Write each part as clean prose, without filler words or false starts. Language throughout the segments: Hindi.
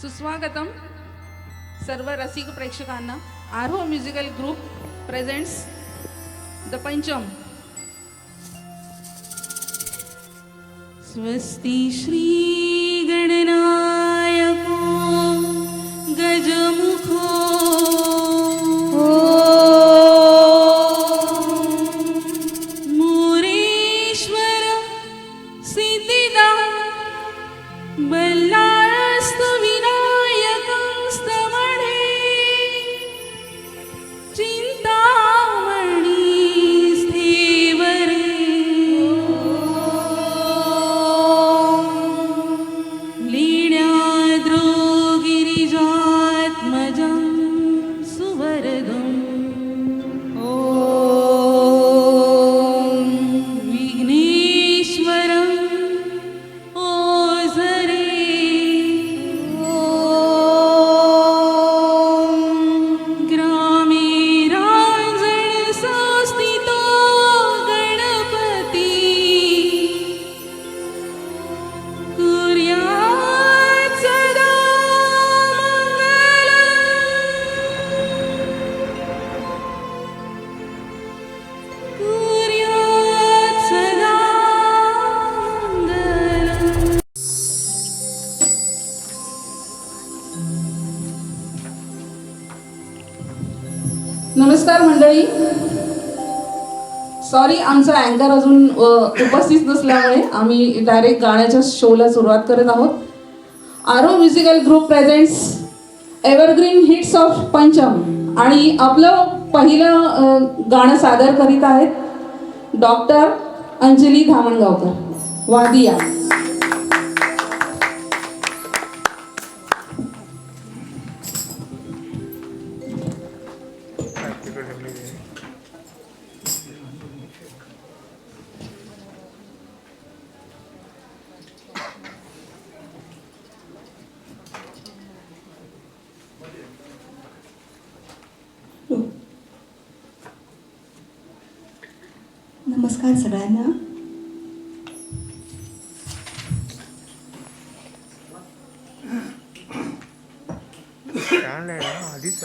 सुस्वागतम सर्व रसिक प्रेक्षकांना. आरोह म्युझिकल ग्रुप प्रेझेंट्स द पंचम. स्वस्ति श्री गणनायको गजमुखो मुरेश्वर सिद्धिदा बल्लाळस्तु विनायकस्तमणे चिंतामणी स्थेवरे लीण्याद्रोगिरिजात्मजं सुवरदं विघ्नेश्वरं ओझरे ग्रामे रांजण संस्थितो गणपती कुर्यात् सदा मंगलम् कुर्यात् सदा मंगलम्. नमस्कार मंडळी. सॉरी आमचा अँकर अजून उपस्थित नसल्यामुळे आम्ही डायरेक्ट गाण्याच्या शोला सुरुवात करत आहोत. आरो musical group presents evergreen hits of पंचम आणि आपलं पहिलं गाणं सादर करीत आहेत डॉक्टर अंजली धामणगावकर वादिया. नमस्कार सगळ्यांना. आधीच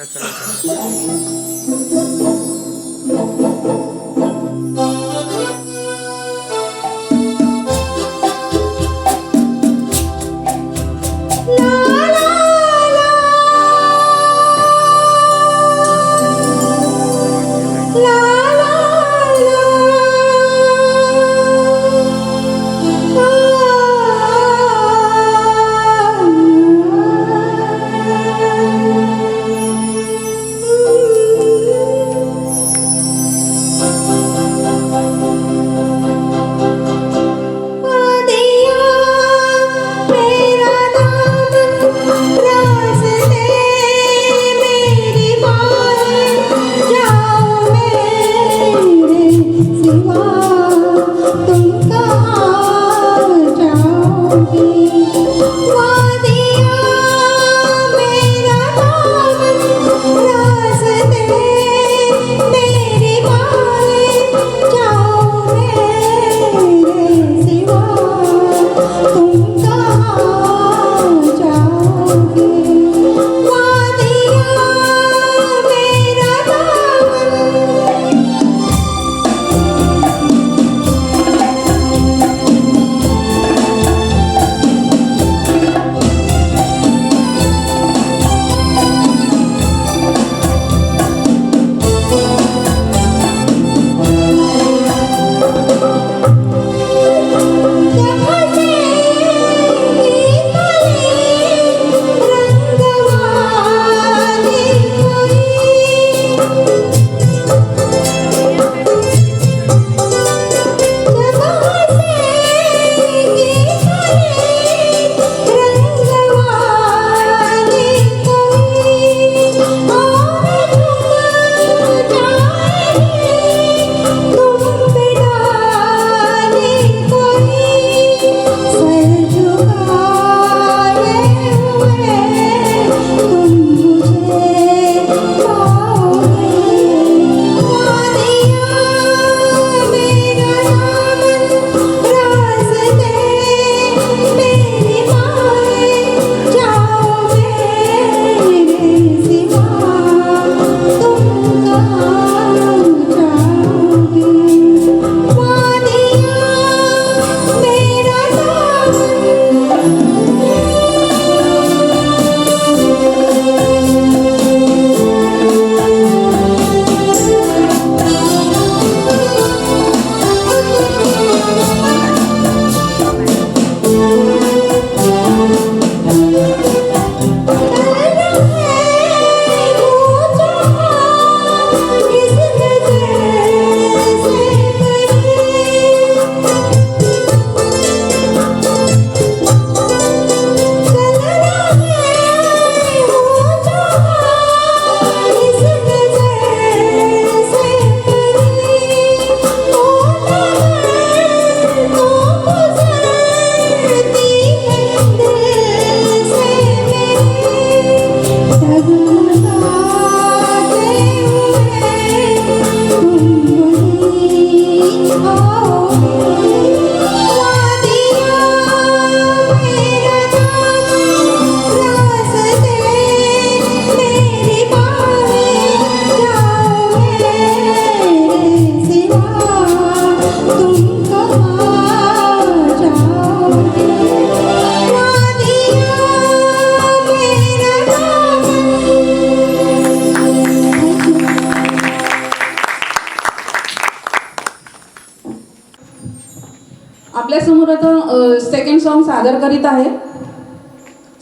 आपल्यासमोर आता सेकंड सॉन्ग सादर करीत आहे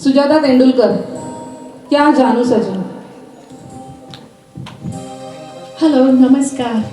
सुजाता तेंडुलकर, क्या जानू सजन. हॅलो, नमस्कार.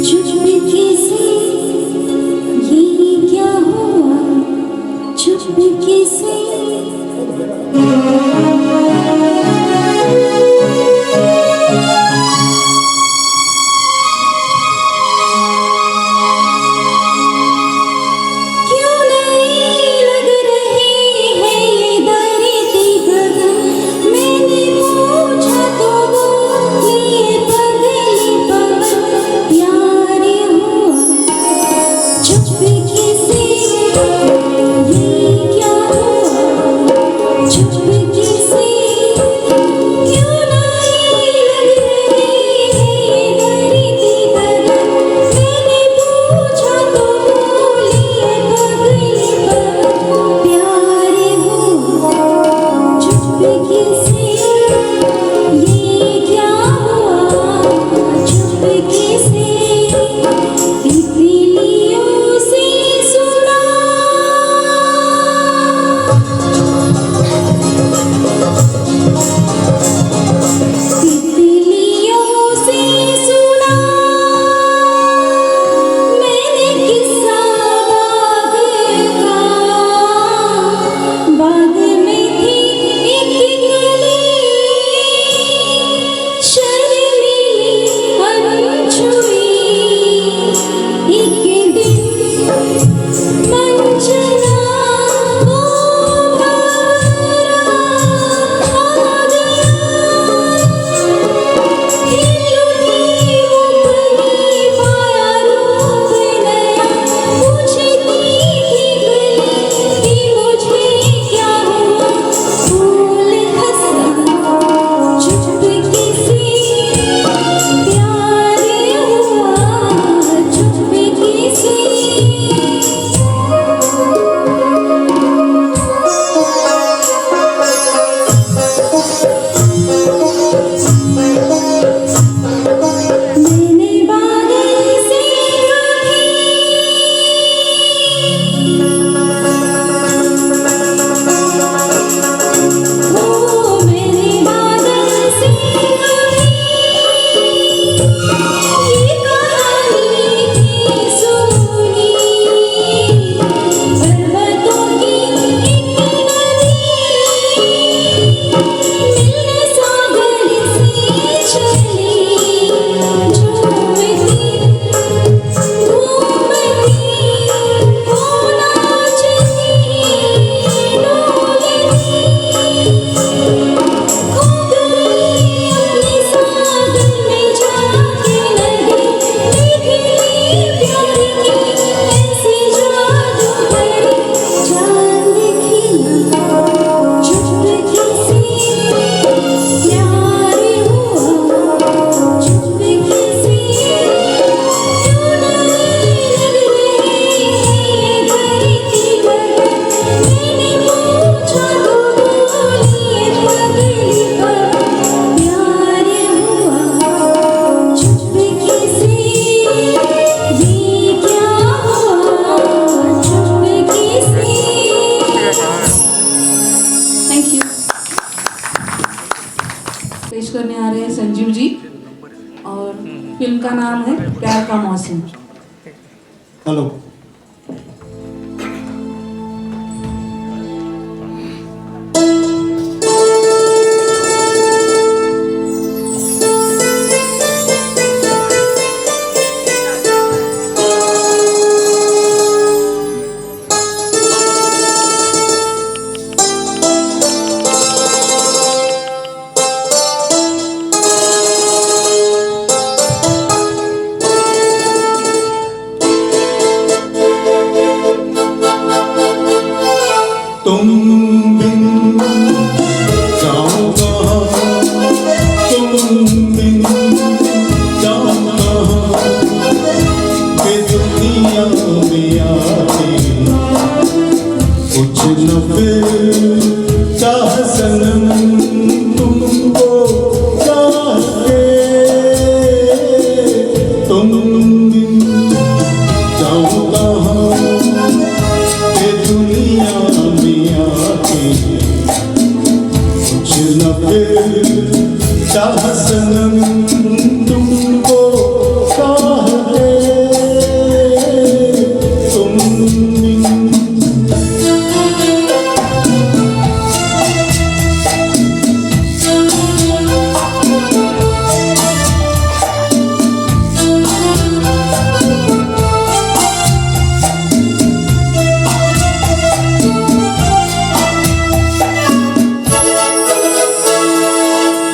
चुपके से ये क्या हुआ, चुपके से क्यों नहीं लग रहे हैं ये दर्द गगन, मैंने पूछा तो बोली पगली पवन प्यार हुआ चुपके से ये क्या हुआ, चुपके से क्यों नहीं लग रहे हैं ये दर्द गगन, मैंने पूछा तो बोली पगली पवन प्यार हुआ चुपके से ये क्या हुआ, चुपके से तितलियों से सुना तितलियों से सुना मैंने किस्सा बाग में थी एक गली, शर्मीली अनछुई एक दिन मंचना वो भरा आ गया, हिल उठी उठनी पाया रूप नया, पूछती थी गली कि मुझे क्या हुआ, फूल हंसा चुपके से प्यार हुआ चुपके से। मैंने बादल से मैंने बादल से ये कहानी थी सुनी, पर्वतों की एक नदी मिलने सागर से चली, झूमती घूमती वो नाचती डोलती, खो गई अपने सागर में जाके नदी, निकली प्यार की ऐसी जादू भरी, चांद खिला चुपके से प्यार हुआ चुपके से, क्यों नहीं लग रहे हैं धरती गगन, मैंने पूछा तो बोली पगली पवन प्यार हुआ चुपके से ये क्या हुआ चुपके से। Thank you. पेश करने आ रहे हैं संजीव जी और फिल्म का नाम है प्यार का मौसम। हेलो। तुम बिन जाऊं कहाँ, तुम बिन जाऊं कहाँ, कि दुनिया में आके कुछ न फिर चाह सनम तुमको चाह के, तुम बिन जाऊं कहाँ, कि दुनिया में आके कुछ न फिर चाह सनम तुमको चाहते तुम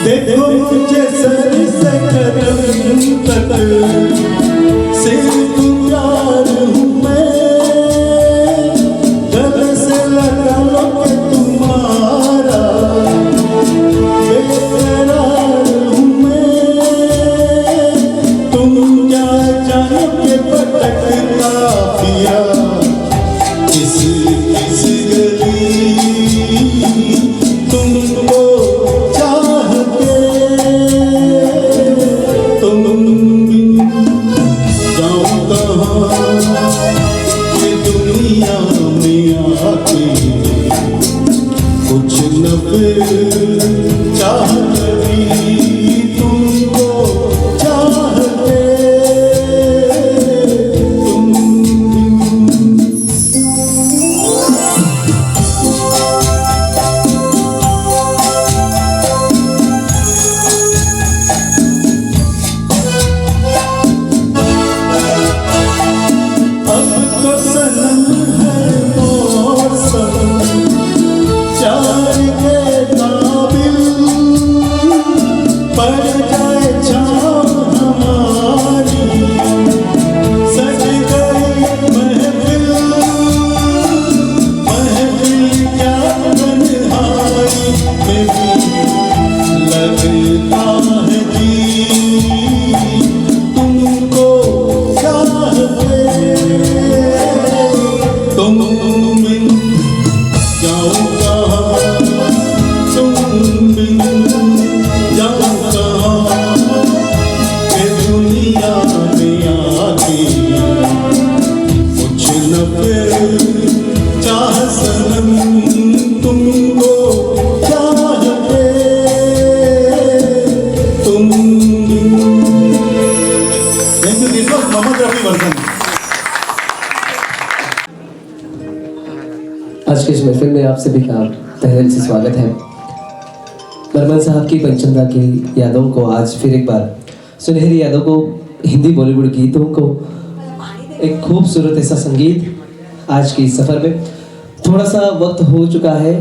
देखो मुझे सर से कदम तक सिर्फ प्यार हूँ मैं गले से लगा लो कि तुम्हारा बेकरार हूँ मैं तुम क्या जानो कि भटकता फिरा किस किस गली तुमको कुछ न फिर चाहती तुमको चाहते तुम अब तो सनम है मौसम प्यार के काबिल पड़ जाए छाँव हमारी सज गई महफिल महफिल क्या तन्हाई में भी लगता है जी तुमको चाहते तुम बिन जाऊं कहाँ तुम बिन जाऊं कहाँ ये दुनिया में आके कुछ न फिर चाह सनम तुमको चाहते तुम thank you. This was Mohammad Rafi version. आज की इस महफिल में आप सभी का तहे दिल से स्वागत है। बर्मन साहब की पंचमदा की यादों को आज फिर एक बार सुनहरी यादों को, हिंदी बॉलीवुड गीतों को, एक खूबसूरत ऐसा संगीत आज की इस सफ़र में थोड़ा सा वक्त हो चुका है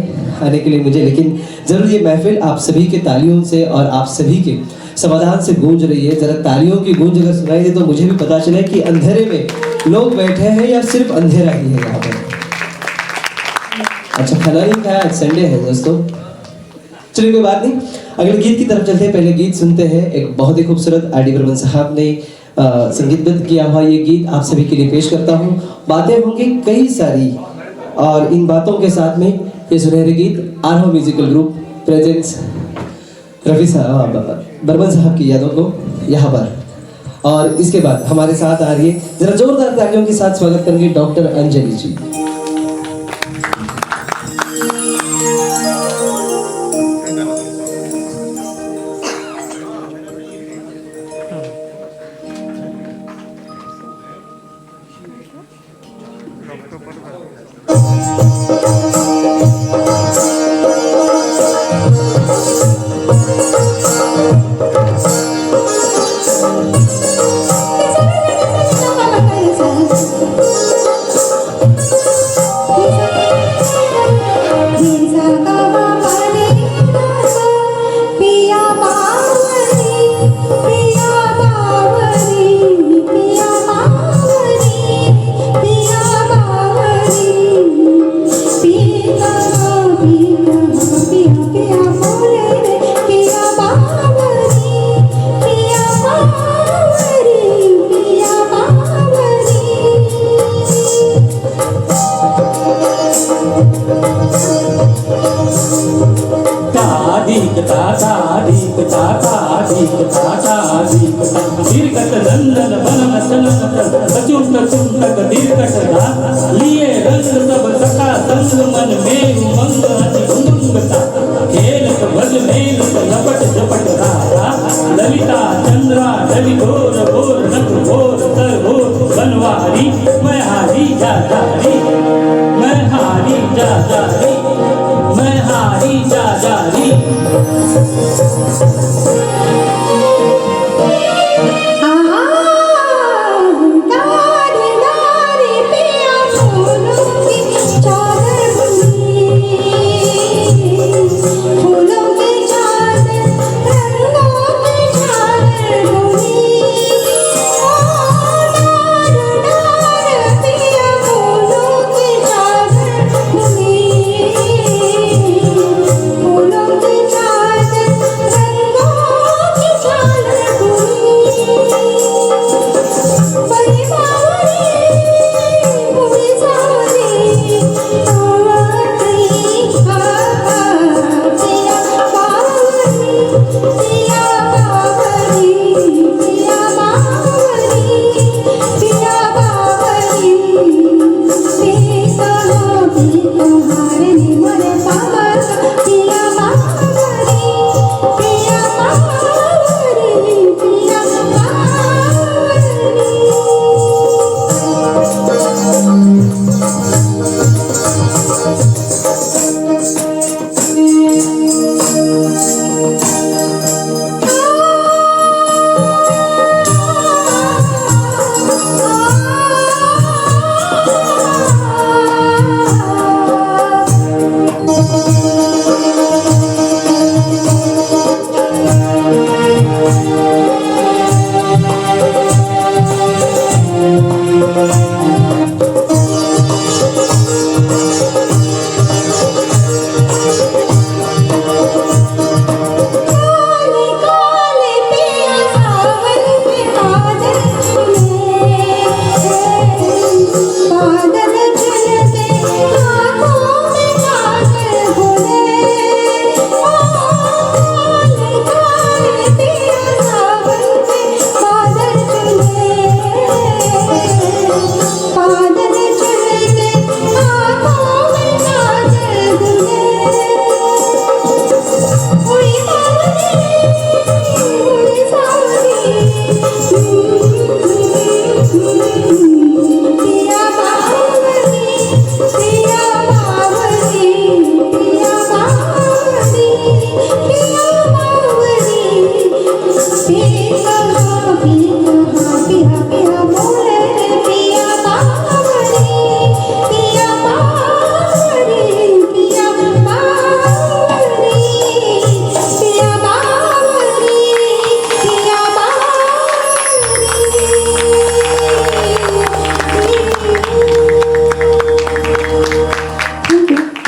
आने के लिए मुझे, लेकिन ज़रूर ये महफिल आप सभी के तालियों से और आप सभी के समाधान से गूंज रही है। ज़रा तालियों की गूंज अगर सुनाई दे तो मुझे भी पता चले कि अंधेरे में लोग बैठे हैं या सिर्फ अंधेरा ही है यहाँ पर। अच्छा, खाना नहीं खाया, आज संडे है दोस्तों। चलिए कोई बात नहीं, अगले गीत की तरफ चलते हैं। पहले गीत सुनते हैं, एक बहुत ही खूबसूरत आर डी बर्मन साहब ने संगीतबद्ध किया हुआ ये गीत आप सभी के लिए पेश करता हूँ। बातें होंगी कई सारी और इन बातों के साथ में ये सुनहरे गीत आरहो म्यूजिकल ग्रुप प्रेजेंट्स रफी साहब बर्मन साहब की यादों को यहाँ पर। और इसके बाद हमारे साथ आ रही है, जरा जोरदार तालियों के साथ स्वागत करेंगे डॉक्टर अंजलि जी। लिए रंग सब सखा संग मन में उमंग जारी जा जारी डारे डारे पिया फूलों की चादर बुनी फूलों की चादर रंगों की चादर बुनी डारे डारे पिया फूलों की चादर बुनी फूलों की चादर रंगों की चादर बुनी बड़ी बावरी पूरी सावरी आवाज़ी पिया बावरी पिया बावरी पिया बावरी पिया बावरी तुम्हारे निमर पावर पिया बावरी पिया बावरी पिया काले काले पिया सावन के बादल चुने बादल चलते आँखों में काजल घुले काले काले पिया सावन के बादल चुने बादल चलते आँखों में काजल घुले उड़ी बावरी उड़ी सावरी पिया बावरी पिया बावरी पिया बावरी पिया बावरी पिया पिया पिया मोरे पिया बावरी पिया बावरी पिया बावरी पिया बावरी पिया बावरी।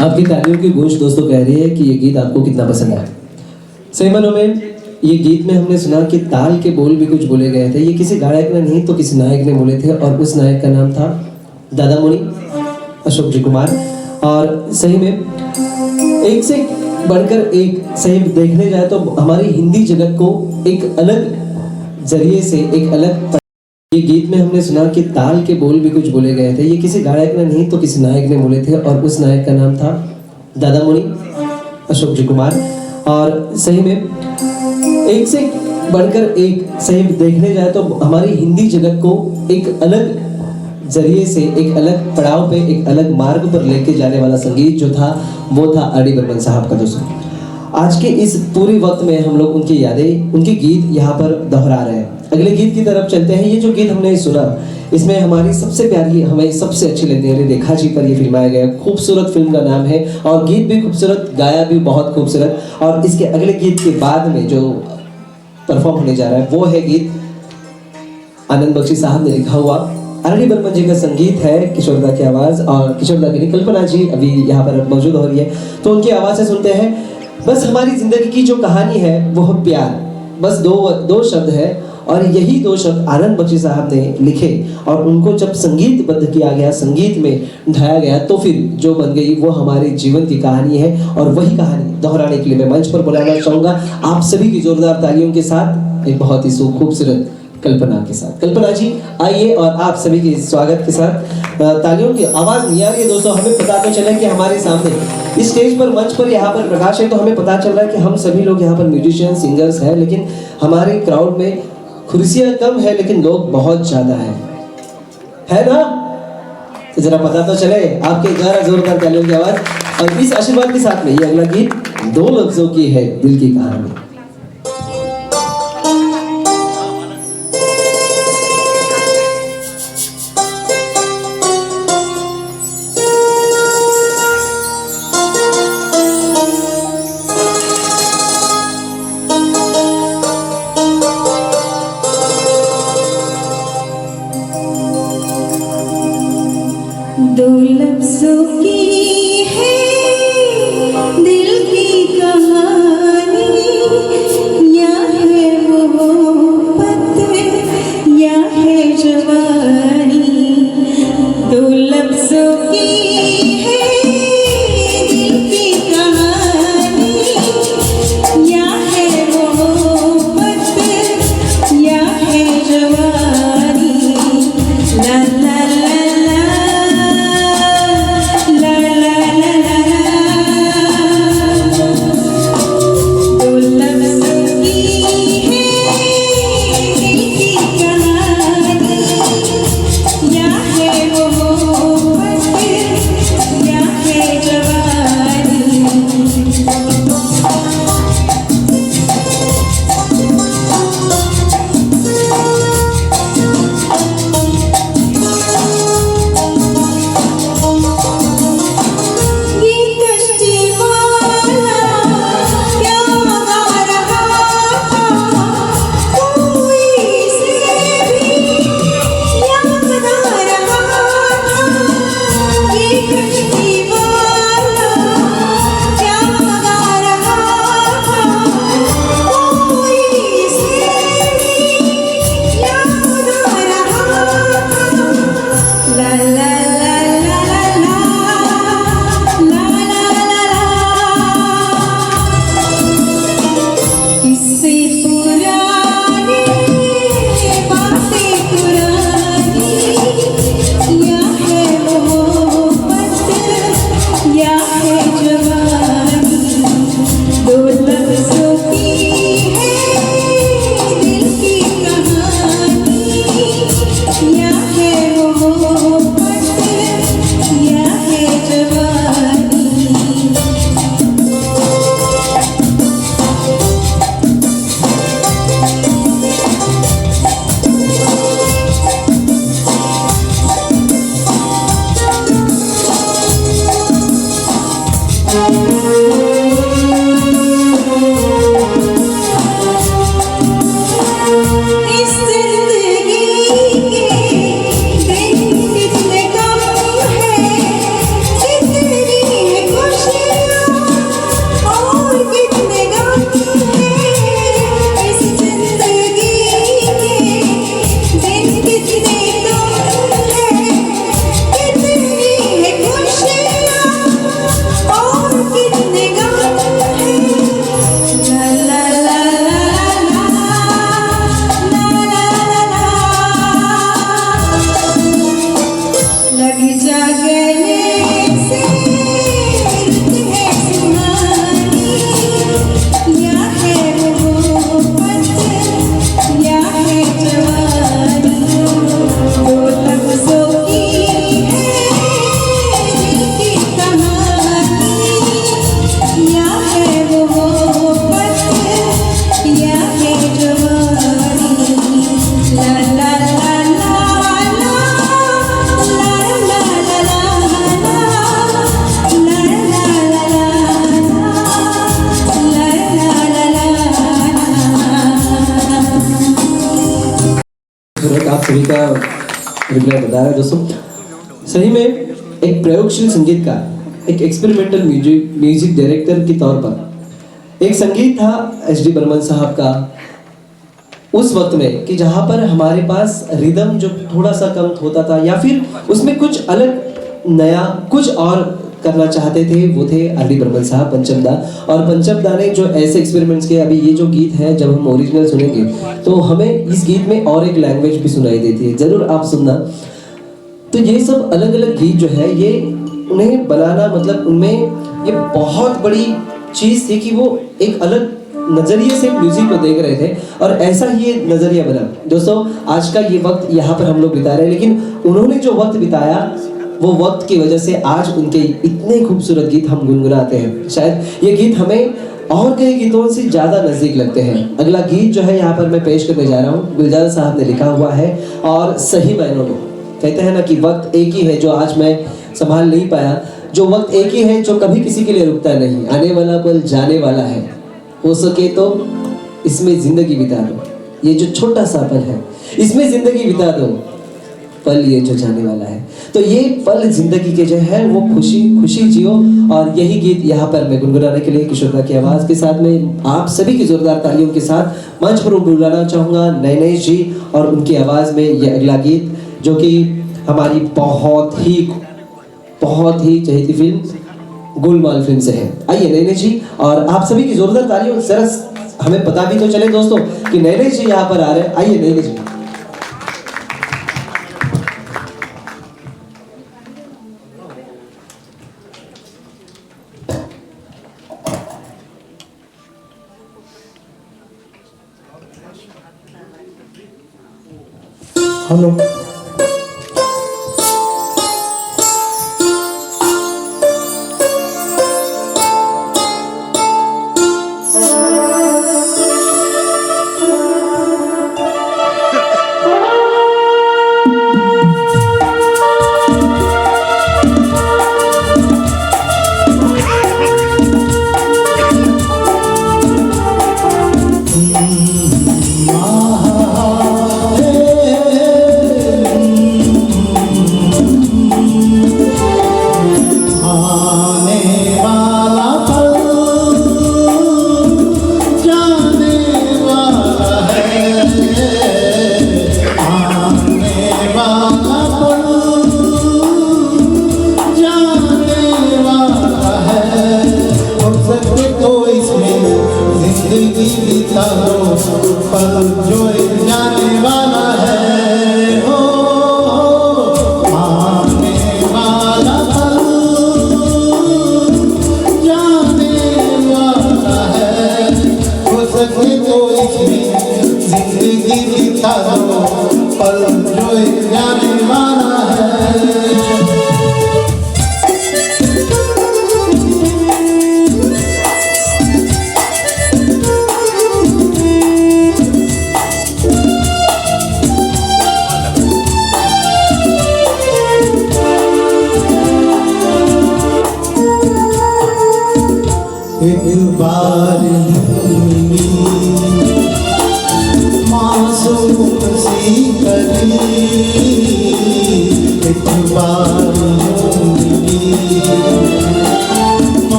आपकी तालियों की गूंज दोस्तों कह रही है कि ये गीत आपको कितना पसंद आया। सही मानों में ये गीत में हमने सुना कि ताल के बोल भी कुछ बोले गए थे। ये किसी गायक ने नहीं तो किसी नायक ने बोले थे और उस नायक का नाम था दादा मुनि अशोक जी कुमार। और सही में एक से बढ़कर एक सही देखने जाए तो हमारी हिंदी जगत को एक अलग जरिए से एक अलग ये गीत में हमने सुना कि ताल के बोल भी कुछ बोले गए थे। ये किसी गायक ने नहीं तो किसी नायक ने बोले थे और उस नायक का नाम था दादा मुनि अशोक जी कुमार। और सही में एक से बढ़कर एक सही देखने जाए तो हमारी हिंदी जगत को एक अलग जरिए से एक अलग पड़ाव पे एक अलग मार्ग पर लेके जाने वाला संगीत जो था वो था आर.डी. बर्मन साहब का। दोस्तों आज के इस पूरे वक्त में हम लोग उनकी यादें उनके गीत यहाँ पर दोहरा रहे हैं। अगले गीत की तरफ चलते हैं। ये जो गीत हमने सुना इसमें हमारी सबसे प्यारी हमें सबसे अच्छी लगती है रेखा जी पर ये फिल्माया गया खूबसूरत फिल्म का नाम है और गीत भी खूबसूरत गाया भी बहुत खूबसूरत। और इसके अगले गीत के बाद में जो परफॉर्म होने जा रहा है वो है गीत आनंद बख्शी साहब ने लिखा हुआ आर.डी. बर्मन जी का संगीत है, किशोरदा की आवाज और किशोरदा की कल्पना जी अभी यहाँ पर मौजूद हो रही है तो उनकी आवाज से सुनते हैं। बस हमारी जिंदगी की जो कहानी है वो है प्यार। बस दो शब्द है और यही दो शब्द आनंद बख्शी साहब ने लिखे और उनको जब संगीतबद्ध किया गया, संगीत में ढाया गया तो फिर जो बन गई वो हमारे जीवन की कहानी है। और वही कहानी दोहराने के लिए मैं मंच पर बुलाना चाहूँगा आप सभी की जोरदार तालियों के साथ एक बहुत ही खूबसूरत कल्पना के साथ। कल्पना जी आइए और आप सभी के स्वागत के साथ तालियों की आवाज नहीं आ रही है दोस्तों। हमें पता तो चला कि हमारे सामने इस स्टेज पर मंच पर यहाँ पर प्रकाश है तो हमें पता चल रहा है कि हम सभी लोग यहाँ पर म्यूजिशियन सिंगर्स हैं, लेकिन हमारे क्राउड में कुर्सियाँ कम है लेकिन लोग बहुत ज्यादा है ना। जरा पता तो चले आपके जरा जोरदार तालियों की आवाज। और इस आशीर्वाद के साथ में ये अगला गीत 2 लफ्जों की है, दिल की कहानी। दो लफ्जों की है दिल की कहानी, या है वो पत्थर या है जवानी। दो लफ्जों की है दिल की कहानी, या है वो पत्थर या है जवानी। ला ला ला आप सभी का रिप्लाई बता रहा है दोस्तों। सही में एक प्रयोगशील संगीतकार, एक एक्सपेरिमेंटल म्यूजिक डायरेक्टर के तौर पर एक संगीत था एच.डी. बर्मन साहब का उस वक्त में कि जहाँ पर हमारे पास रिदम जो थोड़ा सा कम होता था या फिर उसमें कुछ अलग नया कुछ और करना चाहते थे, वो थे आर.डी. बर्मन साहब, पंचम दा। और पंचम दा ने जो ऐसे एक्सपेरिमेंट्स किए, अभी ये जो गीत है जब हम ओरिजिनल सुनेंगे तो हमें इस गीत में और एक लैंग्वेज भी सुनाई देती है, जरूर आप सुनना। तो ये सब अलग अलग गीत जो है ये उन्हें बनाना, मतलब उनमें ये बहुत बड़ी चीज़ थी कि वो एक अलग नजरिए से म्यूजिक को देख रहे थे और ऐसा ही ये नजरिया बना। दोस्तों आज का ये वक्त यहाँ पर हम लोग बिता रहे हैं, लेकिन उन्होंने जो वक्त बिताया वो वक्त की वजह से आज उनके इतने खूबसूरत गीत हम गुनगुनाते हैं। शायद ये गीत हमें और कई गीतों से ज़्यादा नज़दीक लगते हैं। अगला गीत जो है यहाँ पर मैं पेश करने जा रहा हूँ, गुलजार साहब ने लिखा हुआ है और सही मायनों में कहते हैं ना कि वक्त एक ही है जो आज मैं संभाल नहीं पाया, जो वक्त एक ही है जो कभी किसी के लिए रुकता नहीं, आने वाला पल जाने वाला है, हो सके तो इसमें ज़िंदगी बिता दो, ये जो छोटा सा पल है इसमें ज़िंदगी बिता दो, पल ये जो जाने वाला है। तो ये पल जिंदगी के जो है वो खुशी खुशी जियो। और यही गीत यहाँ पर मैं गुनगुनाने के लिए किशोरदा की आवाज़ के साथ में आप सभी की जोरदार तालियों के साथ मंच पर बुलाना चाहूँगा नैनेश जी और उनकी आवाज़ में ये अगला गीत जो कि हमारी बहुत ही चहेती फिल्म गोलमाल फिल्म से है। आइए नैनेश जी और आप सभी की जोरदार तालियों से हमें पता भी तो चले दोस्तों कि नैनेश जी यहाँ पर आ रहे हैं। आइए नैनेश जी। हेलो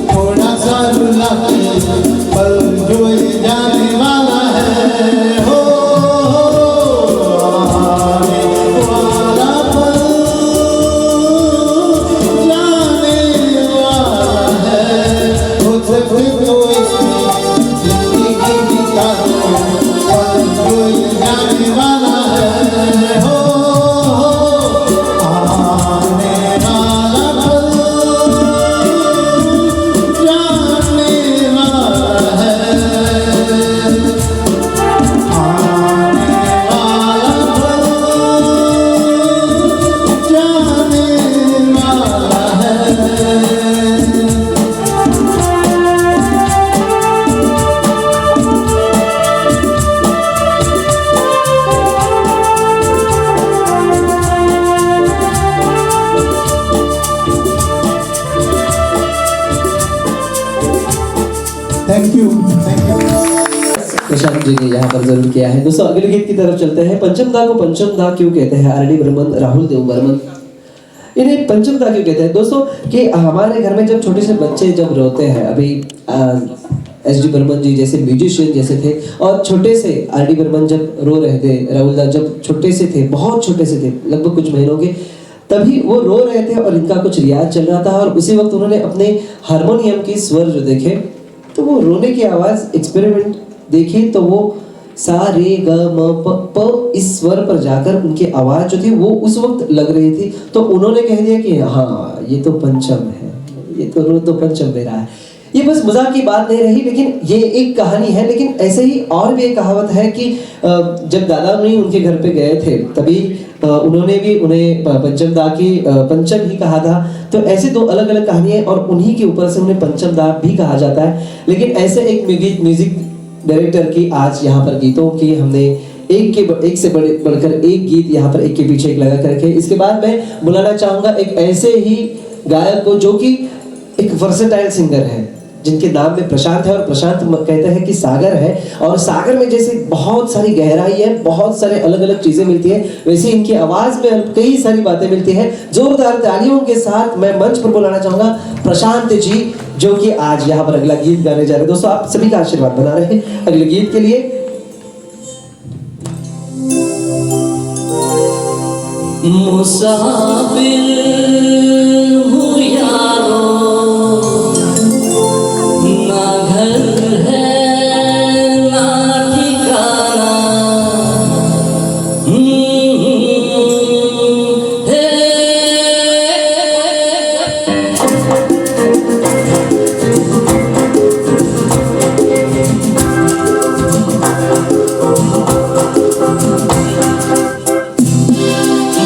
थोड़ा सा रुला के पल जो जी ने यहाँ पर जरूर किया है। दोस्तों अगले गीत की तरफ चलते हैं। पंचम दा को पंचम दा क्यों कहते हैं? आर डी बर्मन, राहुल देव बर्मन इन्हें पंचम दा क्यों कहते हैं? दोस्तों कि हमारे घर में जब छोटे से बच्चे जब रोते हैं, अभी एस डी बर्मन जी जैसे म्यूजिशियन जैसे थे, और छोटे से आर डी बर्मन जब रो रहे थे, राहुल दा जब छोटे से थे, बहुत छोटे से थे, लगभग कुछ महीनों के, तभी वो रो रहे थे और इनका कुछ रियाज चल रहा था, और उसी वक्त उन्होंने अपने हारमोनियम की स्वर जो देखे, तो वो रोने की आवाज एक्सपेरिमेंट देखी, तो वो सा रे ग म प इस स्वर पर जाकर उनकी आवाज जो थी वो उस वक्त लग रही थी। तो उन्होंने कह दिया कि हाँ ये तो पंचम है, ये तो रो तो पंचम दे रहा है। ये बस मजाक की बात नहीं रही, लेकिन ये एक कहानी है। लेकिन ऐसे ही और भी एक कहावत है कि जब दादा मुनि उनके घर पे गए थे, तभी उन्होंने भी उन्हें पंचम दा की पंचम ही कहा था। तो ऐसे दो अलग अलग कहानियां, और उन्हीं के ऊपर से उन्हें पंचम दा भी कहा जाता है। लेकिन ऐसे एक म्यूजिक डायरेक्टर की आज यहाँ पर गीतों की हमने एक से बढ़कर एक गीत यहाँ पर एक के पीछे एक लगा कर रखे। इसके बाद मैं बुलाना चाहूंगा एक ऐसे ही गायक को जो कि एक वर्सेटाइल सिंगर है, जिनके नाम में प्रशांत है, और प्रशांत कहते हैं कि सागर है, और सागर में जैसे बहुत सारी गहराई है, बहुत सारे अलग अलग चीजें मिलती है, वैसे इनकी आवाज में कई सारी बातें मिलती है। जोरदार तालियों के साथ मैं मंच पर बुलाना चाहूंगा प्रशांत जी, जो कि आज यहाँ पर अगला गीत गाने जा रहे हैं। दोस्तों आप सभी का आशीर्वाद बना रहे हैं अगले गीत के लिए। मुसाफिर हूँ यारो, ना घर है ना ठिकाना,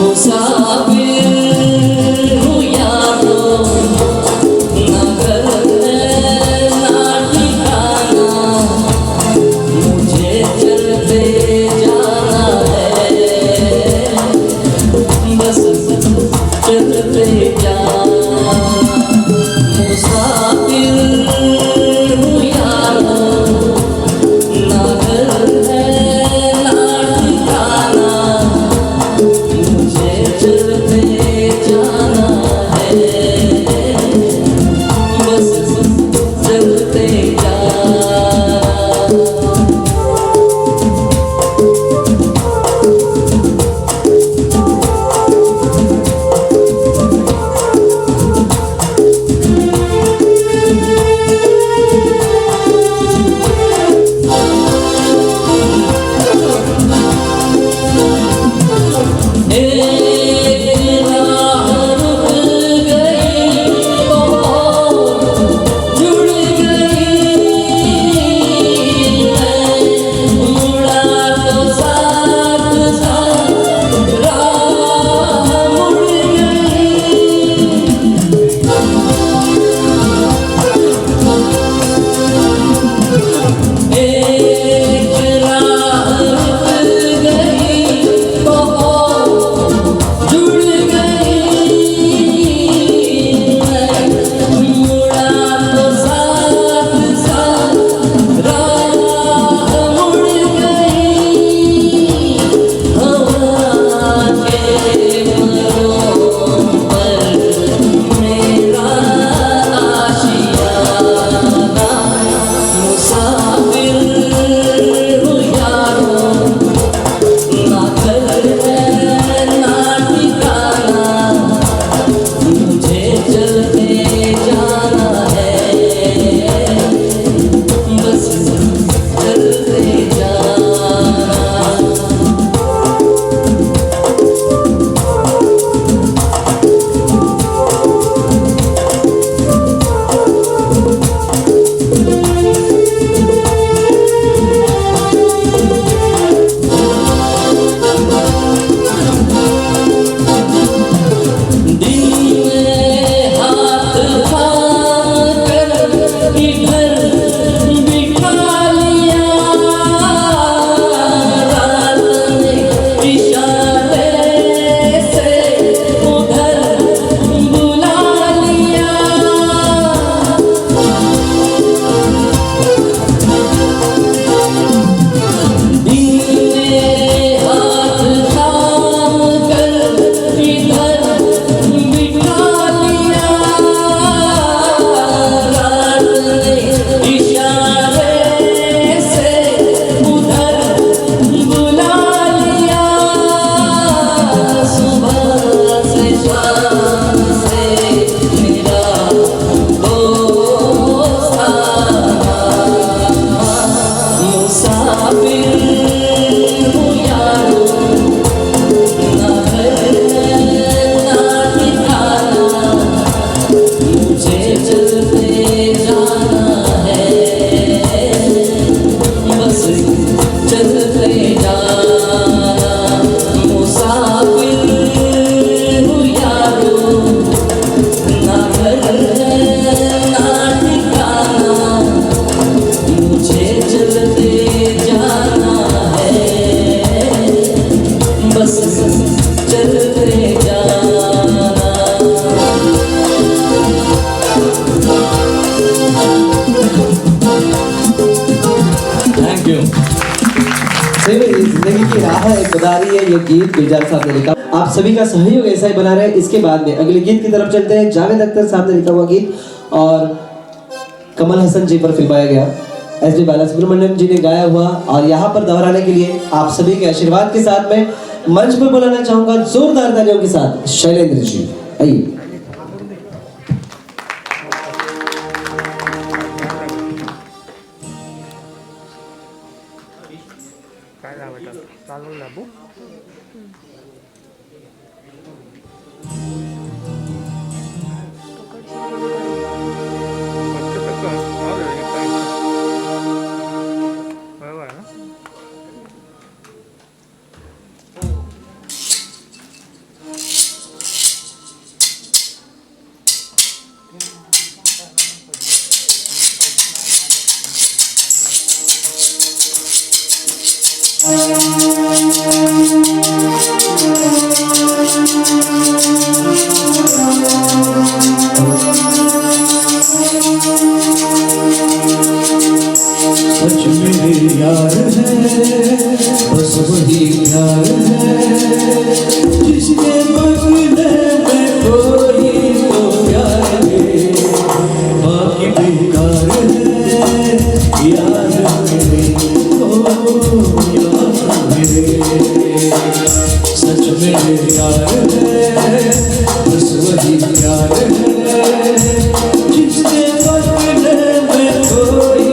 मुसाफिर हूँ यारो, ना घर है ना ठिकाना, मुझे चलते जाना है, बस चलते जाना। मुसाफिर हूँ यारो, ना घर है ना ठिकाना, मुझे चलते जाना है, बस चलते जाना। एक राह रुक गई तो जुड़ गई है, मुड़ा तो साथ साथ राह मुड़ गई। एक राह रुक गई तो चलते जाना। Thank you. जिंदगी की राह है खुदा रही है, ये गीत गुलजार साहब ने लिखा। आप सभी का सहयोग ऐसा ही बना रहे। इसके बाद में अगले गीत की तरफ चलते हैं। जावेद अख्तर साहब ने लिखा हुआ गीत और कमल हसन जी पर फिल्माया गया, एस.पी. बालासुब्रमण्यम जी ने गाया हुआ। और यहाँ पर दोहराने के लिए आप सभी के आशीर्वाद के साथ में मंच पर बुलाना चाहूंगा जोरदार तालियों के साथ शैलेंद्र जी। आइए। सच मेरे यार है, बस वही प्यार है, जिसके बदले में कोई तो प्यार है, बाकी बेकार है यार मेरे, ओ यार मेरे। सच मेरे यार है, बस वही प्यार है, जिसके बदले में कोई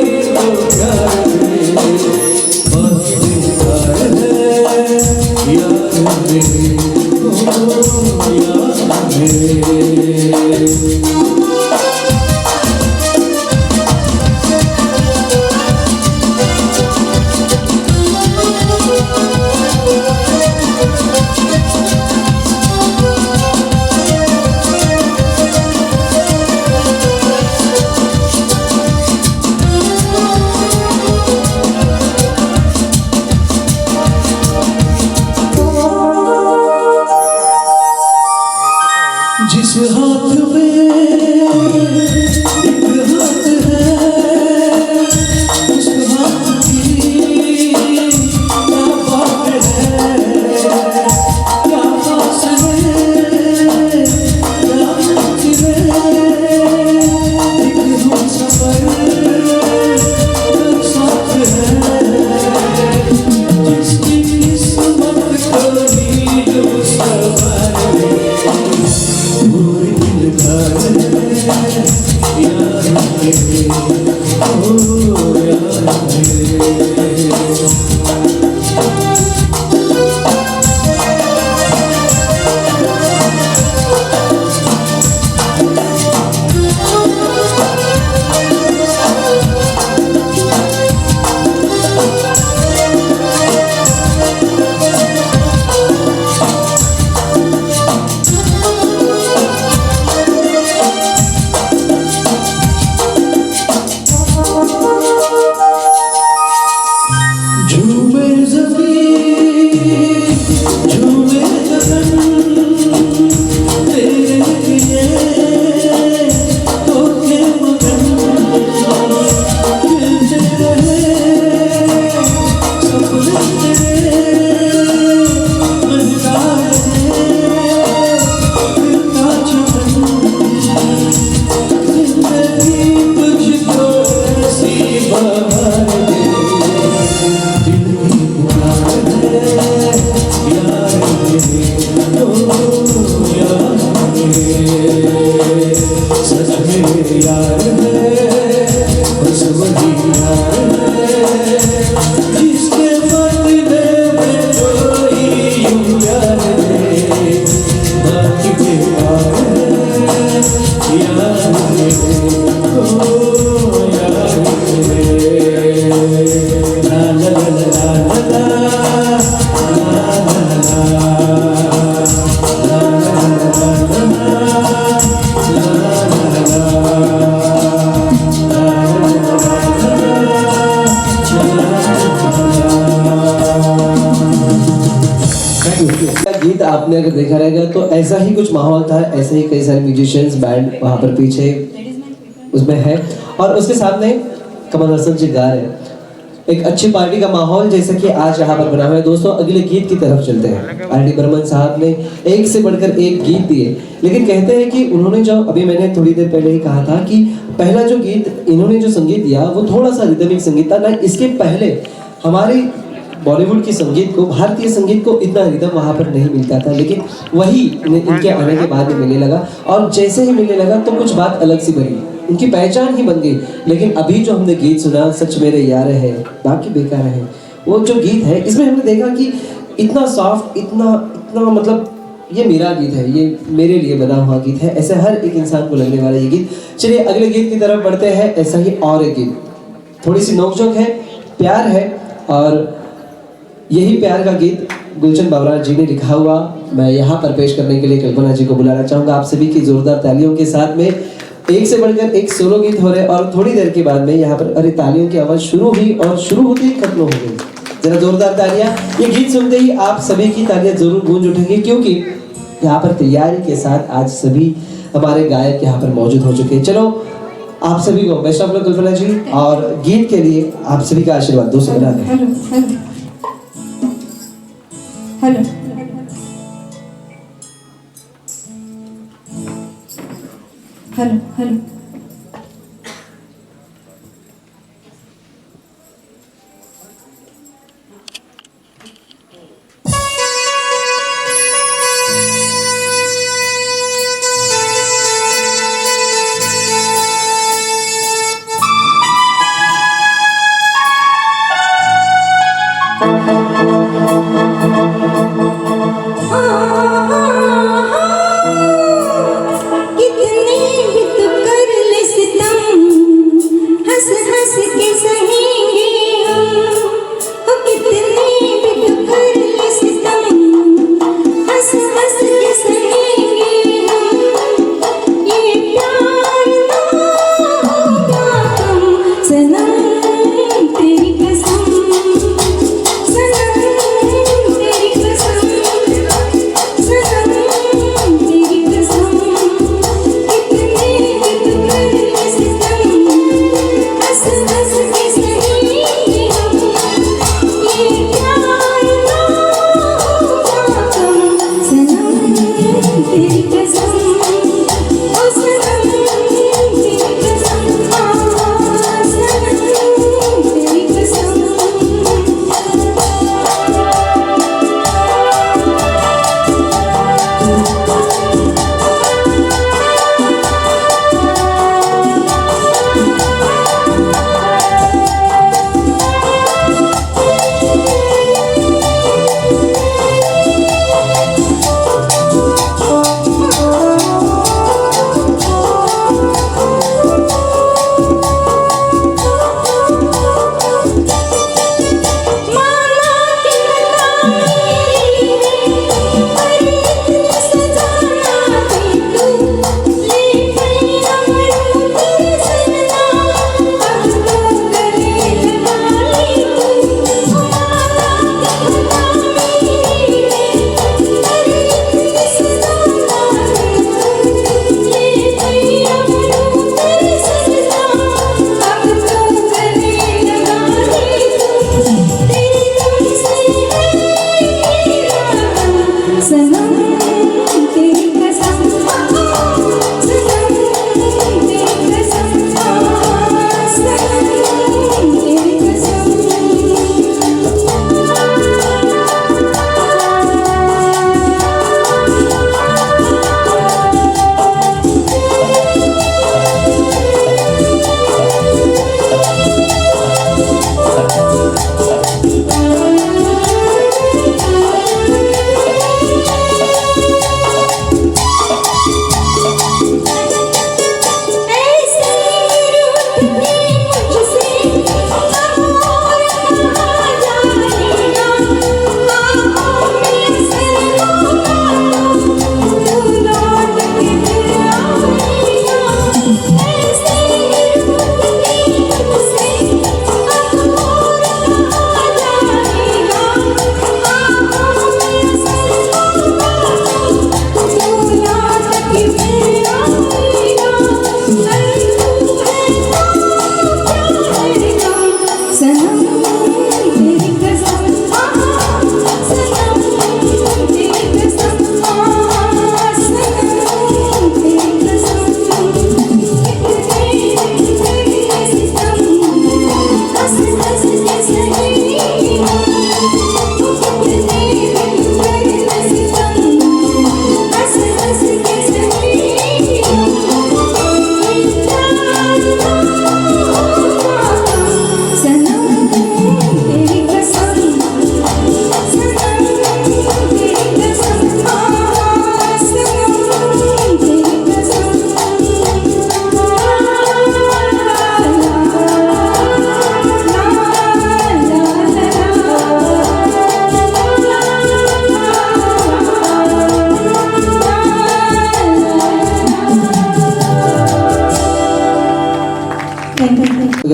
जिस हाथ में गीत आपने अगर देखा रहेगा तो ऐसा ही कुछ माहौल था, ऐसे ही कई सारे म्यूजिशियंस बैंड वहाँ पर पीछे उसमें है और उसके सामने कमल हसन जी गा रहे हैं। एक अच्छी पार्टी का माहौल जैसा कि आज यहाँ पर बना हुआ है। दोस्तों अगले गीत की तरफ चलते हैं। आर डी बर्मन साहब ने एक से बढ़कर एक गीत दिए, लेकिन कहते हैं कि उन्होंने जो अभी मैंने थोड़ी देर पहले ही कहा था कि पहला जो गीत इन्होंने जो संगीत दिया वो थोड़ा सा रिदमिक संगीत था ना। इसके पहले हमारी बॉलीवुड की संगीत को, भारतीय संगीत को इतना रिदम वहाँ पर नहीं मिलता था, लेकिन वही इनके आने के बाद में मिलने लगा और जैसे ही मिलने लगा तो कुछ बात अलग सी बनी, उनकी पहचान ही बन गई। लेकिन अभी जो हमने गीत सुना, सच मेरे यार है बाकी बेकार है, वो जो गीत है इसमें हमने देखा कि इतना सॉफ्ट, इतना इतना मतलब ये मेरा गीत है, ये मेरे लिए बना हुआ गीत है, ऐसे हर एक इंसान को लगने वाला ये गीत। चलिए अगले गीत की तरफ बढ़ते हैं। ऐसा ही और एक गीत, थोड़ी सी नोकझोंक है, प्यार है और यही प्यार का गीत गुलशन बाबरा जी ने लिखा हुआ मैं यहाँ पर पेश करने के लिए कल्पना जी को बुलाना चाहूँगा। आप सभी की जोरदार तालियों के साथ में एक से बढ़कर एक सोलो गीत हो रहे हैं और थोड़ी देर के बाद में यहाँ पर अरे तालियों की आवाज़ शुरू हुई और शुरू होते ही खत्म हो गई। जरा जोरदार तालियां। ये गीत सुनते ही आप सभी की तालियां जरूर गूंज उठेंगी, क्योंकि यहाँ पर तैयारी के साथ आज सभी हमारे गायक यहाँ पर मौजूद हो चुके हैं। चलो आप सभी को बेस्ट ऑफ लक कल्पना जी, और गीत के लिए आप सभी का आशीर्वाद दो से बना दें। Hello hello hello hello hello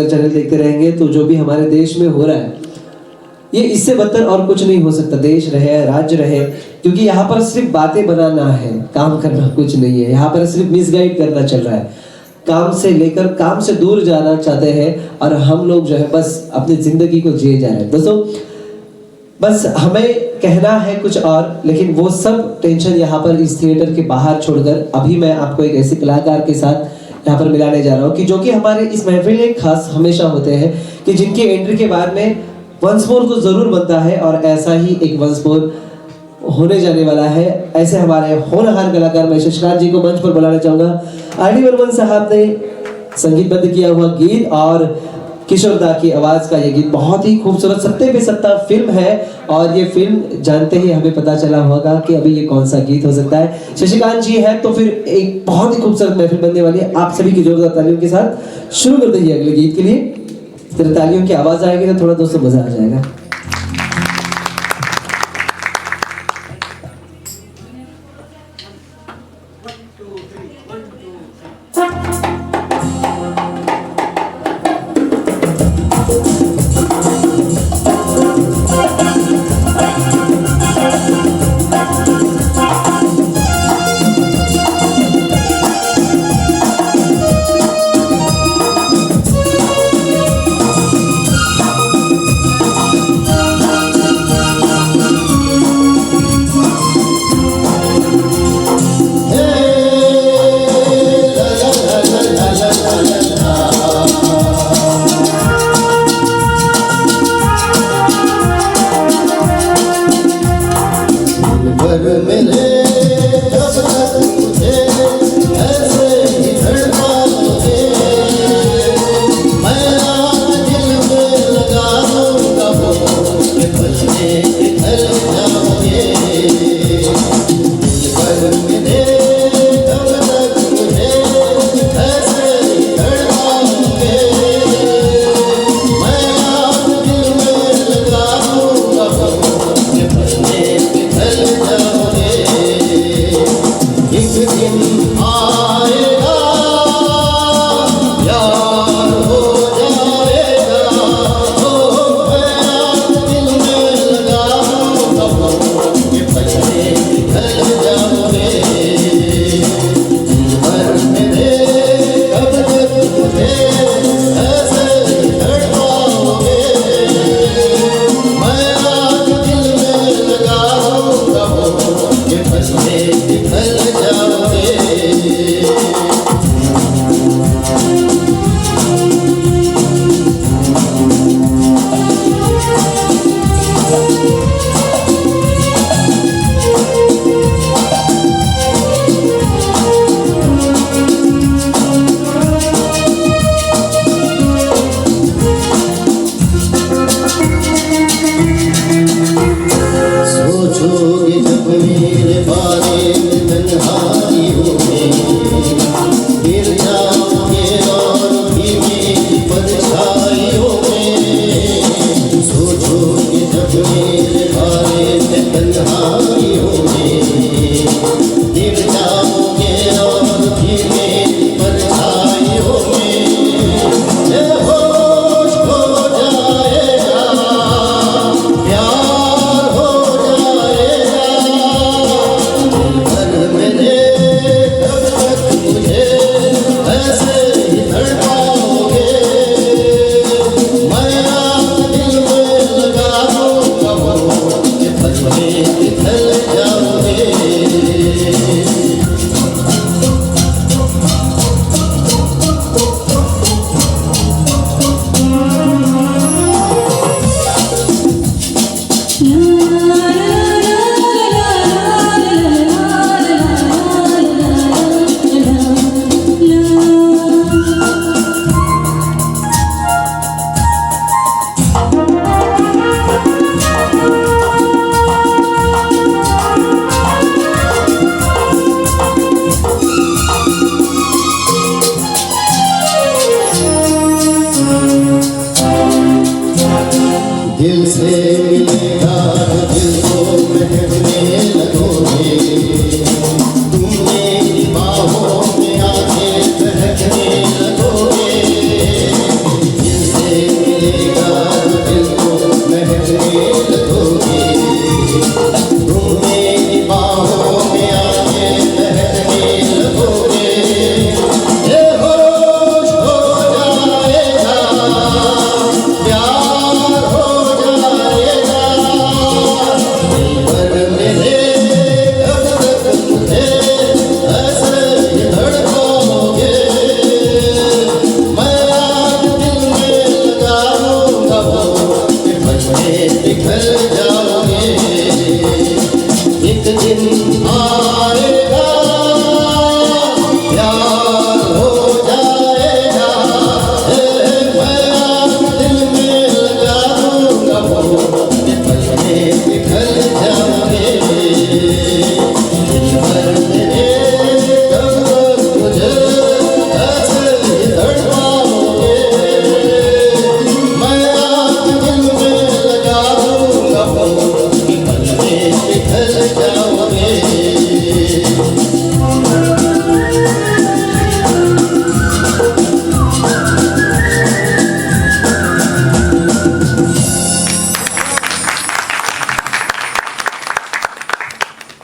musical channel देखते रहेंगे तो जो भी हमारे देश में हो रहा है ये इससे बदतर और कुछ नहीं हो सकता। देश रहे, राज्य रहे, क्योंकि यहाँ पर सिर्फ बातें बनाना है, काम करना कुछ नहीं है। यहाँ पर सिर्फ मिसगाइड करना चल रहा है। काम से लेकर काम से दूर जाना चाहते हैं और हम लोग जो है बस अपनी जिंदगी को जिए जा रहे हैं। दोस्तों बस हमें कहना है कुछ और, लेकिन वो सब टेंशन यहाँ पर इस थिएटर के बाहर छोड़कर अभी मैं आपको एक ऐसे कलाकार के साथ यहाँ पर मिलाने जा रहा हूँ कि जो कि हमारे इस महफिल में खास हमेशा होते हैं, कि जिनकी एंट्री के बाद में वंस मोर तो जरूर बनता है और ऐसा ही एक वंस मोर होने जाने वाला है। ऐसे हमारे होनहार कलाकार मैं शशिकांत जी को मंच पर बुलाना चाहूंगा। आर डी बर्मन साहब ने संगीतबद्ध किया हुआ गीत और किशोर दा की आवाज का ये गीत बहुत ही खूबसूरत सत्ते पे सत्ता फिल्म है और ये फिल्म जानते ही हमें पता चला होगा कि अभी ये कौन सा गीत हो सकता है। शशिकांत जी है तो फिर एक बहुत ही खूबसूरत महफिल बनने वाली है। आप सभी की जोरदार तालियों के साथ शुरू कर दीजिए अगले गीत के लिए। तेरे तालियों की आवाज आएगी तो थोड़ा दोस्तों मजा आ जाएगा।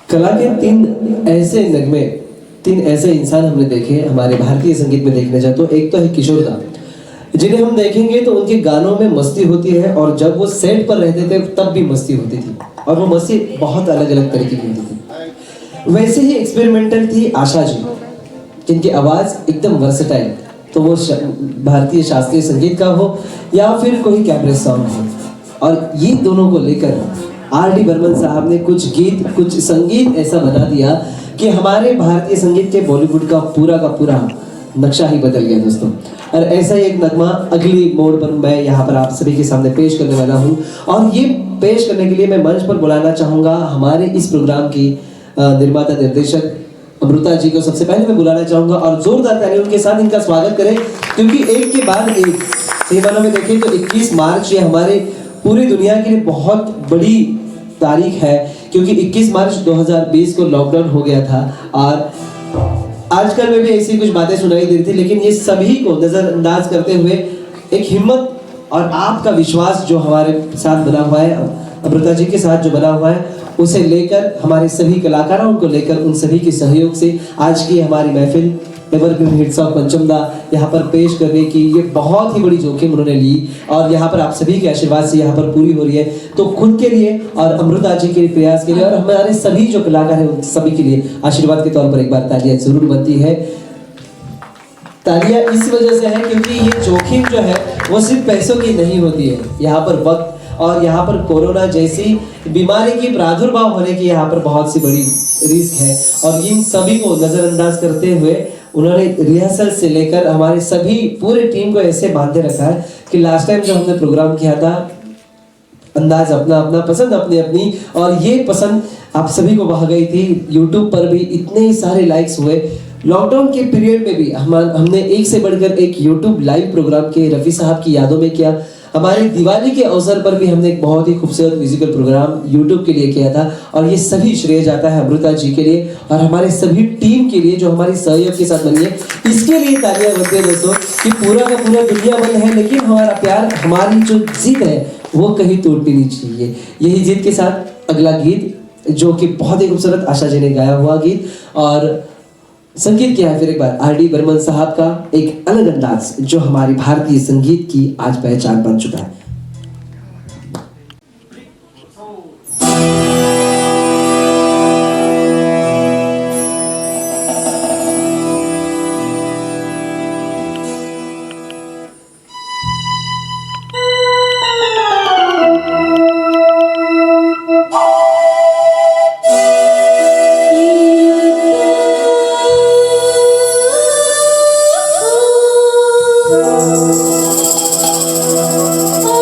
कला के तीन ऐसे नगमे, तीन ऐसे इंसान हमने देखे हमारे भारतीय संगीत में देखने जाए तो एक तो है किशोर दा, जिन्हें हम देखेंगे तो उनके गानों में मस्ती होती है और जब वो सेट पर रहते थे तब भी मस्ती होती थी और वो मस्ती बहुत अलग अलग तरीके की होती थी। वैसे ही एक्सपेरिमेंटल थी आशा जी, जिनकी आवाज एकदम वर्सेटाइल, तो वो भारतीय शास्त्रीय संगीत का हो या फिर कोई कैबरे सॉन्ग हो, और ये दोनों को लेकर आर.डी. बर्मन साहब ने कुछ गीत, कुछ संगीत ऐसा बना दिया कि हमारे भारतीय संगीत के बॉलीवुड का पूरा नक्शा ही बदल गया दोस्तों। और ऐसा ही एक नगमा अगली मोड़ पर मैं यहाँ पर आप सभी के सामने पेश करने वाला हूँ, और ये पेश करने के लिए मैं मंच पर बुलाना चाहूँगा हमारे इस प्रोग्राम की निर्माता निर्देशक अमृता जी को। सबसे पहले मैं बुलाना चाहूँगा और जोरदार तालियों के साथ इनका स्वागत करें, क्योंकि एक के बाद एक सही मानों में देखें तो 21 मार्च ये हमारे पूरी दुनिया के लिए बहुत बड़ी तारीख है, क्योंकि 21 मार्च 2020 को लॉकडाउन हो गया था और आजकल में भी ऐसी कुछ बातें सुनाई दे रही थी, लेकिन ये सभी को नजरअंदाज करते हुए एक हिम्मत और आपका विश्वास जो हमारे साथ बना हुआ है, अमृता जी के साथ जो बना हुआ है, उसे लेकर हमारे सभी कलाकारों को लेकर उन सभी के सहयोग से आज की हमारी महफिल एवरग्रीन हिट्स ऑफ पंचमदा यहाँ पर पेश करने की ये बहुत ही बड़ी जोखिम उन्होंने ली और यहाँ पर आप सभी के आशीर्वाद से यहाँ पर पूरी हो रही है। तो खुद के लिए और अमृता जी के प्रयास के लिए और हमारे सभी जो कलाकार हैं उन सभी के लिए आशीर्वाद के तौर पर एक बार तालियां जरूर बनती है। तालियां इस वजह से है क्योंकि ये जोखिम जो है वो सिर्फ पैसों की नहीं होती है, यहाँ पर वक्त और यहाँ पर कोरोना जैसी बीमारी की प्रादुर्भाव होने की यहाँ पर बहुत सी बड़ी रिस्क है, और इन सभी को नजरअंदाज करते हुए उन्होंने रिहर्सल से लेकर हमारे सभी पूरे टीम को ऐसे बांधे रखा है कि लास्ट टाइम जब हमने प्रोग्राम किया था अंदाज अपना अपना, पसंद अपनी अपनी, और ये पसंद आप सभी को भाग गई थी। यूट्यूब पर भी इतने सारे लाइक्स हुए। लॉकडाउन के पीरियड में भी हमने एक से बढ़कर एक यूट्यूब लाइव प्रोग्राम के रफ़ी साहब की यादों में किया। हमारी दिवाली के अवसर पर भी हमने एक बहुत ही खूबसूरत म्यूजिकल प्रोग्राम यूट्यूब के लिए किया था, और ये सभी श्रेय जाता है अमृता जी के लिए और हमारे सभी टीम के लिए जो हमारी सहयोग के साथ बनी है। इसके लिए तालियां बनती है दोस्तों कि पूरा का पूरा दुनिया बंद है, लेकिन हमारा प्यार, हमारी जो जिद है वो कहीं टूटनी नहीं चाहिए। यही जिद के साथ अगला गीत जो कि बहुत ही खूबसूरत आशा जी ने गाया हुआ गीत और संगीत किया है फिर एक बार आर.डी. बर्मन साहब का, एक अलग अंदाज जो हमारी भारतीय संगीत की आज पहचान बन चुका है। Oh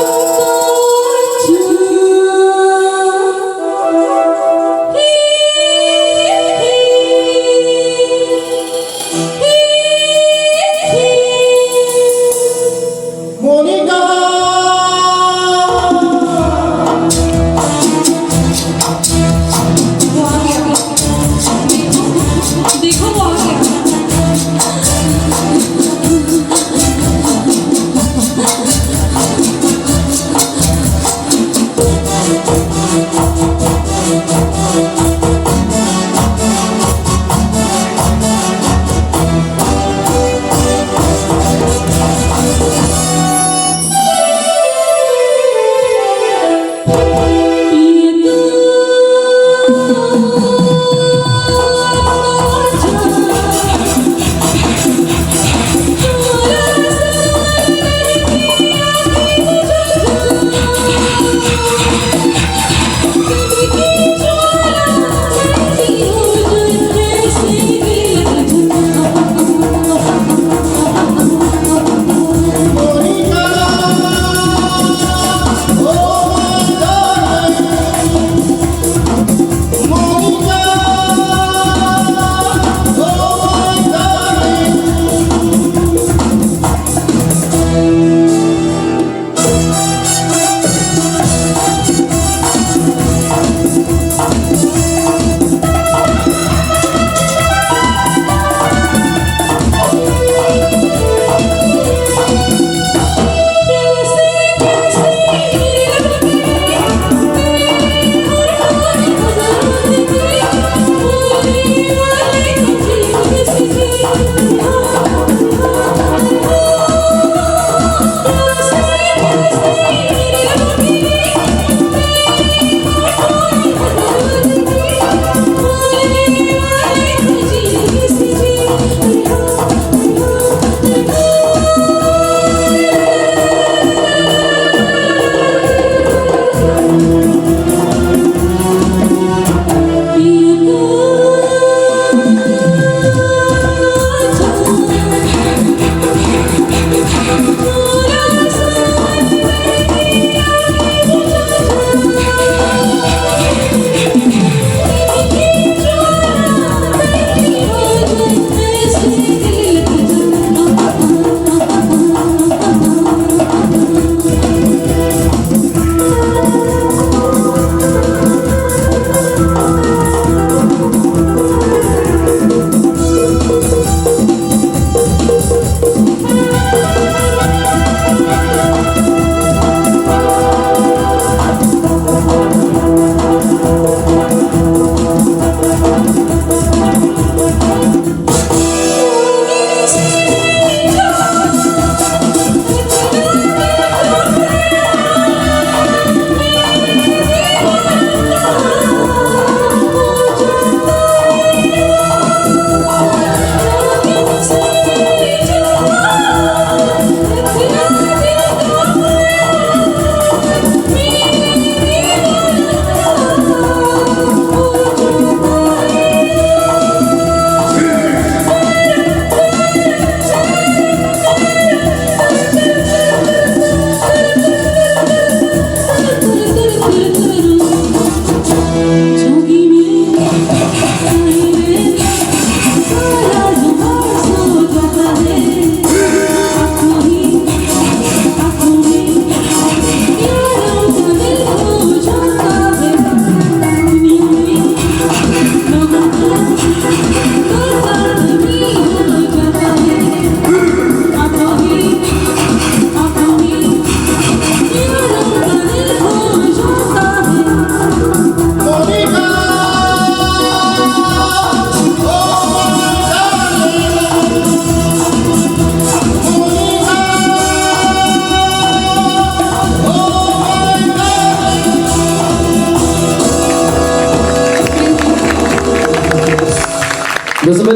दोस्तों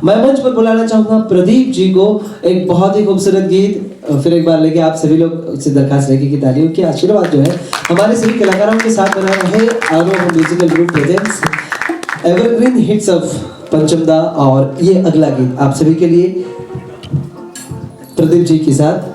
मैं मंच पर बुलाना चाहूंगा प्रदीप जी को। एक बहुत ही खूबसूरत गीत फिर एक बार लेके आप सभी लोग से दरखास्त रहेगी कि तालियों की आशीर्वाद जो है हमारे सभी कलाकारों के साथ बना रहे। Aaroh musical group presents evergreen hits of Panchamda. और ये अगला गीत आप सभी के लिए प्रदीप जी के साथ।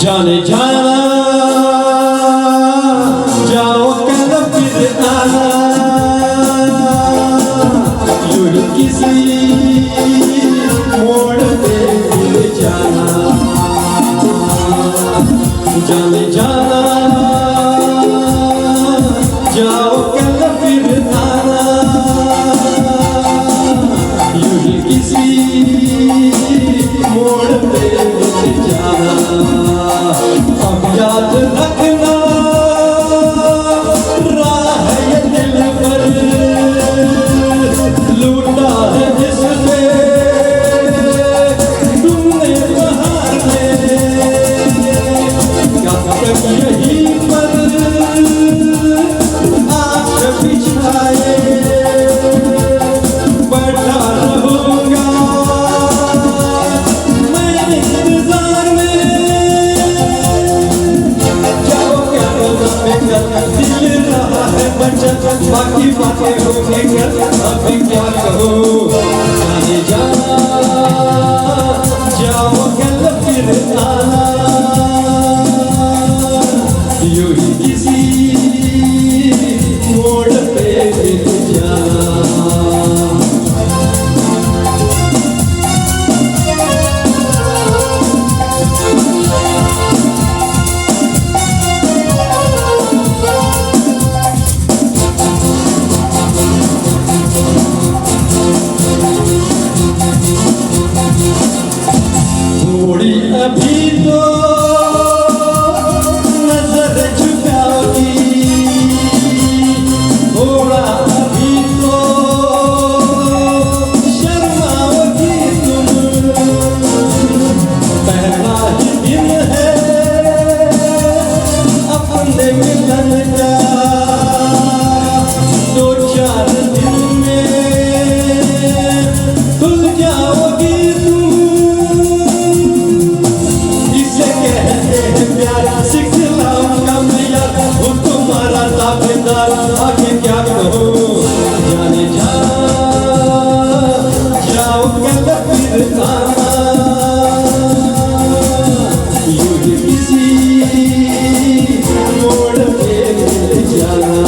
जाने जाना जाओ कल फिर आना यूं ही किसी मोड़ पे मिल जाना। जाने जाना जाओ कल फिर आना यूं ही किसी मोड़ पे मिल जाना। अब याद रखना राह ये दिल पर लूटा है जिससे तुमने बहार में क्या कब यहीं पर आँख बिछाए बैठा रहूंगा मैं इंतजार में। दिल रहा है बचा बाकी बातें होंगी कर अभी क्या कहो। जाने जाना जाओ कल फिर आना यूं ही किसी मोड़ पे मिल जाना। थोड़ी अभी तो नजर झुकाओगी थोड़ा अभी तो शर्माओगी तुम। पहला ही दिन है अपने मिलन का दो चार दिन में खुल जाओगी तुम। सिखलाऊंगा मैं यार वो तुम्हारा दावेदार आगे क्या कहो। जाने जाओ कल फिर आना यूं ही किसी मोड़ पे मिल जाना।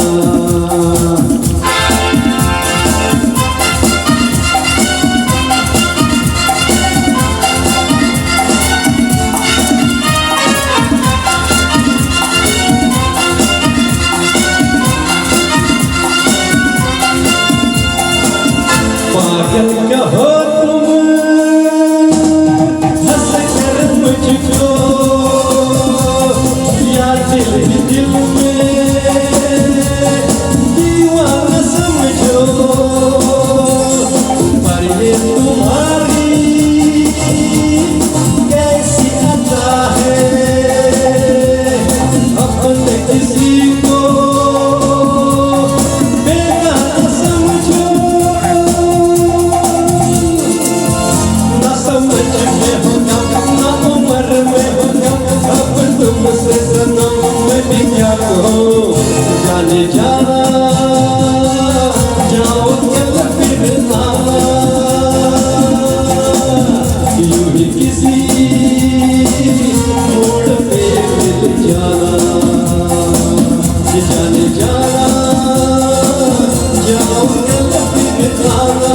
पागल कहो तुम हंस कर मुझको या दिल ही दिल में दीवाना समझो। पर ये तुम्हारी कैसी अदा है अपने किसी को बेगाना समझो। तुमसे सनम मैं भी क्या कहूँ। जाने जाना जाओ कल फिर आना यूं ही किसी मोड़ पे मिल जाना। जाने जाना जाओ कल फिर आना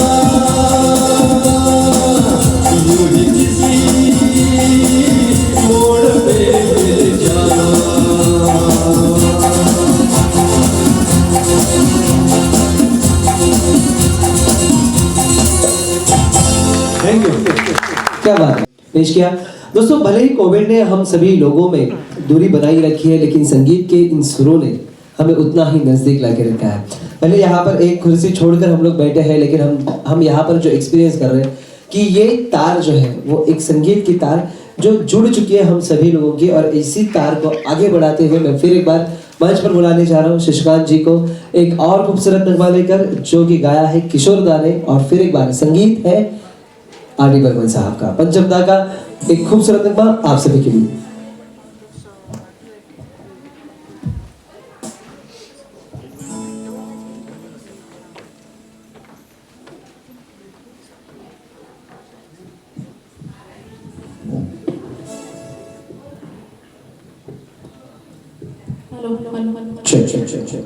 यूं ही किसी मोड़ पे मिल जाना। पेश किया। दोस्तों, भले ही कोविड ने हम सभी लोगों में दूरी बनाई रखी है, लेकिन संगीत के इन सुरों ने हमें उतना ही नजदीक लाके रखा है। पहले यहाँ पर एक कुर्सी छोड़कर हम लोग बैठे हैं, लेकिन हम यहाँ पर जो एक्सपीरियंस कर रहे हैं कि ये तार जो है वो एक संगीत की तार जो जुड़ चुकी है हम सभी लोगों की, और इसी तार को आगे बढ़ाते हुए मैं फिर एक बार मंच पर बुलाने जा रहा हूँ शशिकांत जी को, एक और खूबसूरत नगमा लेकर, जो कि गाया है किशोर दा ने, और फिर एक बार संगीत है आर.डी. बर्मन साहब का, पंचमदा का एक खूबसूरत नगमा आप सभी के लिए। Hello, hello, hello, hello. check.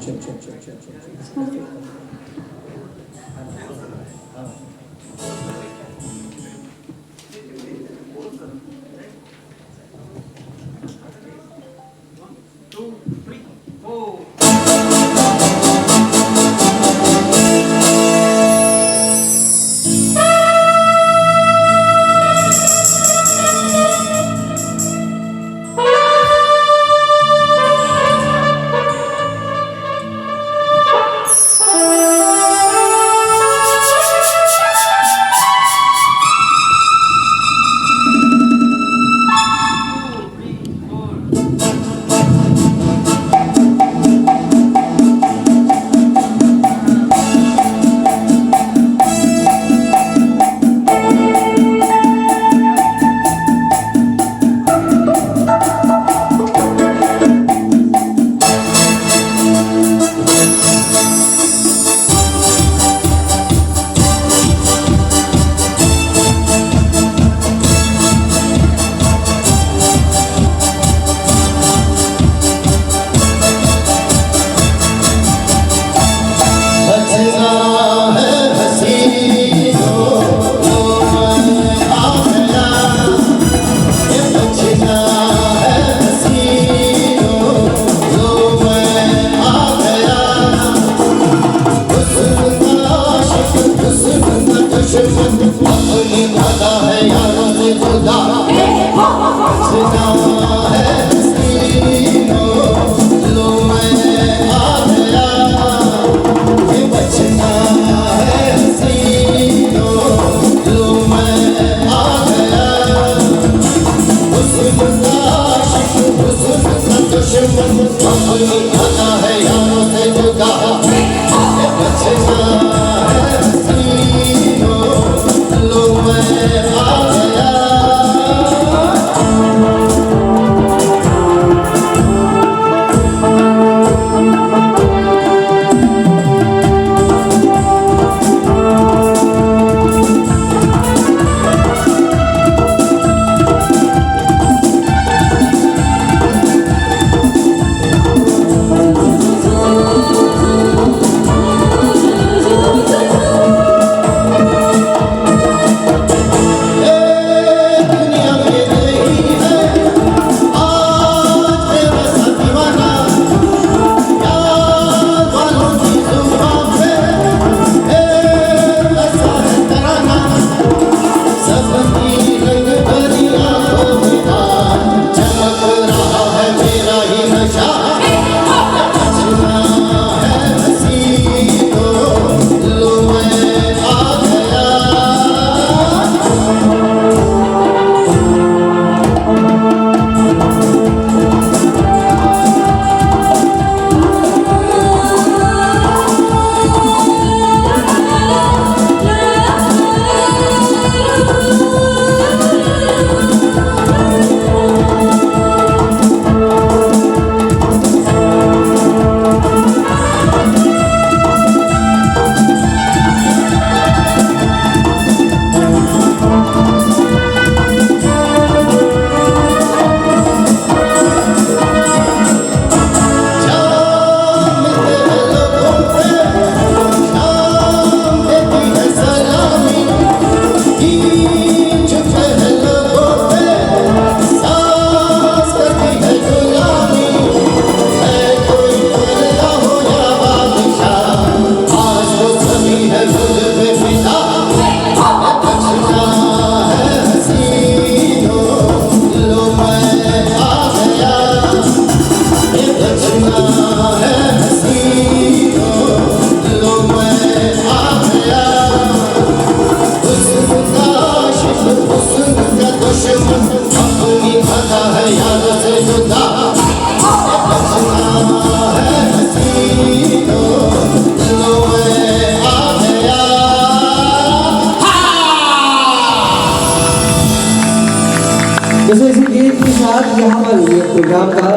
Programme का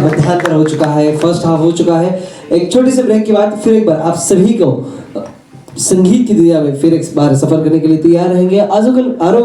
मध्यांतर हो चुका है, फर्स्ट हाफ हो चुका है। एक छोटे से ब्रेक के बाद फिर एक बार आप सभी को संगीत की दुनिया में फिर एक बार सफर करने के लिए तैयार रहेंगे। आजकल आरो